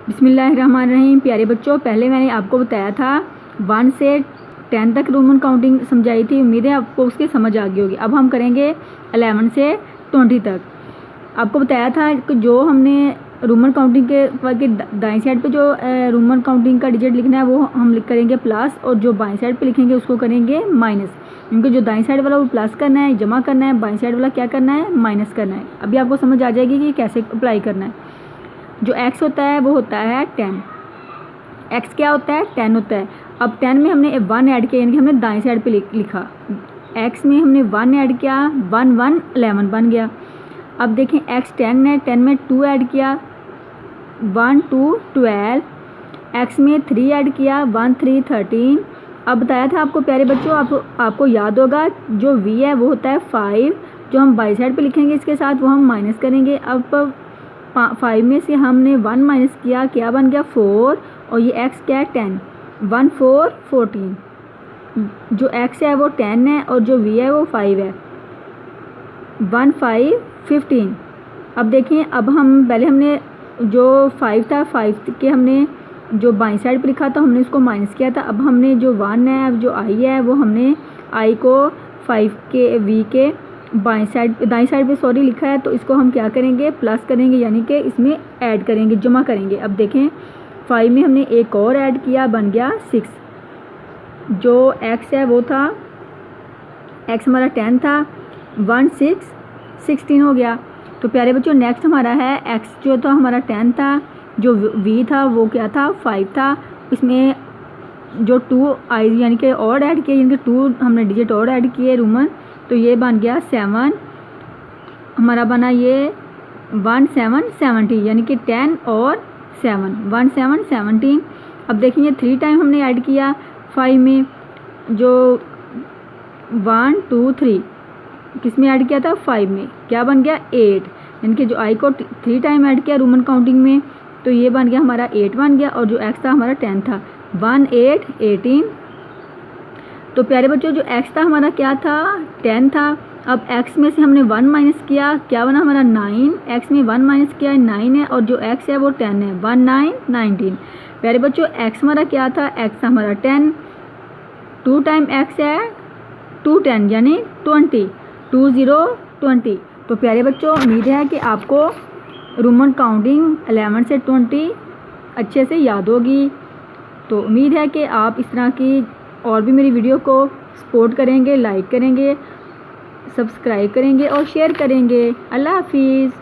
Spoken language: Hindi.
बिस्मिल्लाहिर्रहमानिर्रहीम। प्यारे बच्चों, पहले मैंने आपको बताया था 1 से 10 तक रोमन काउंटिंग समझाई थी। उम्मीद है आपको उसकी समझ आ गई होगी। अब हम करेंगे 11 से 20 तक। आपको बताया था कि जो हमने रोमन काउंटिंग के दाईं साइड पे जो रोमन काउंटिंग का डिजिट लिखना है वो हम करेंगे प्लस, और जो बाईं साइड पे लिखेंगे उसको करेंगे माइनस। क्योंकि जो दाईं साइड वाला वो प्लस करना है, जमा करना है, बाईं साइड वाला क्या करना है, माइनस करना है। अभी आपको समझ आ जाएगी कि कैसे अप्लाई करना है। जो x होता है वो होता है 10। x क्या होता है, 10 होता है। अब 10 में हमने 1 ऐड किया, यानी कि हमने दाईं साइड पे लिखा। x में हमने 1 ऐड किया, 1 1 11 बन गया। अब देखें x 10 है, 10 में 2 ऐड किया, 1 2 12। x में 3 ऐड किया, 1 3 13। अब बताया था आपको प्यारे बच्चों, आपको याद होगा जो v है वो होता है 5। जो हम बाई साइड पे लिखेंगे इसके साथ वो हम माइनस करेंगे। अब 5 में से हमने 1 माइनस किया, क्या बन गया 4, और ये x क्या है 10। 1 4 14। जो x है वो 10 है और जो v है वो 5 है। 1 5 15। अब देखें, अब हम पहले हमने जो 5 था, 5 के हमने जो बाईं साइड पे लिखा था हमने उसको माइनस किया था। अब हमने जो 1 है, अब जो i है वो हमने i को 5 के v के दाईं साइड पे सॉरी लिखा है, तो इसको हम क्या करेंगे, प्लस करेंगे, यानी कि इसमें ऐड करेंगे, जमा करेंगे। अब देखें 5 में हमने एक और ऐड किया, बन गया 6। जो x है वो था, x हमारा 10 था, 1 6 16 हो गया। तो प्यारे बच्चों नेक्स्ट हमारा है x जो था हमारा 10 था, जो v था वो क्या था 5 था। इसमें जो 2 आई यानी कि और ऐड किए, यानी कि 2 हमने डिजिट और ऐड किए रोमन, तो ये बन गया 7। हमारा बना ये 1 7 70, यानी कि 10 और 7 1 7 17। अब देखेंगे 3 टाइम हमने ऐड किया 5 में, जो 1 2 3 किस में ऐड किया था 5 में, क्या बन गया 8। यानी कि जो आई को 3 टाइम ऐड किया रोमन काउंटिंग में, तो ये बन गया हमारा 8 बन गया। और जो x था हमारा 10 था, 1 8 18। तो प्यारे बच्चों जो x था हमारा क्या था 10 था। अब x में से हमने 1 माइनस किया, क्या बना हमारा 9। x में 1 माइनस किया 9 है, और जो x है वो 10 है, 1 9 19। प्यारे बच्चों x हमारा क्या था, x था हमारा 10, 2 टाइम x है 2 10 यानी 20, 2 0 20। तो प्यारे बच्चों उम्मीद है कि आपको रोमन काउंटिंग 11 से 20 अच्छे से याद होगी। तो उम्मीद है कि आप इस तरह की और भी मेरी वीडियो को सपोर्ट करेंगे, लाइक करेंगे, सब्सक्राइब करेंगे और शेयर करेंगे। अल्लाह हाफिज़।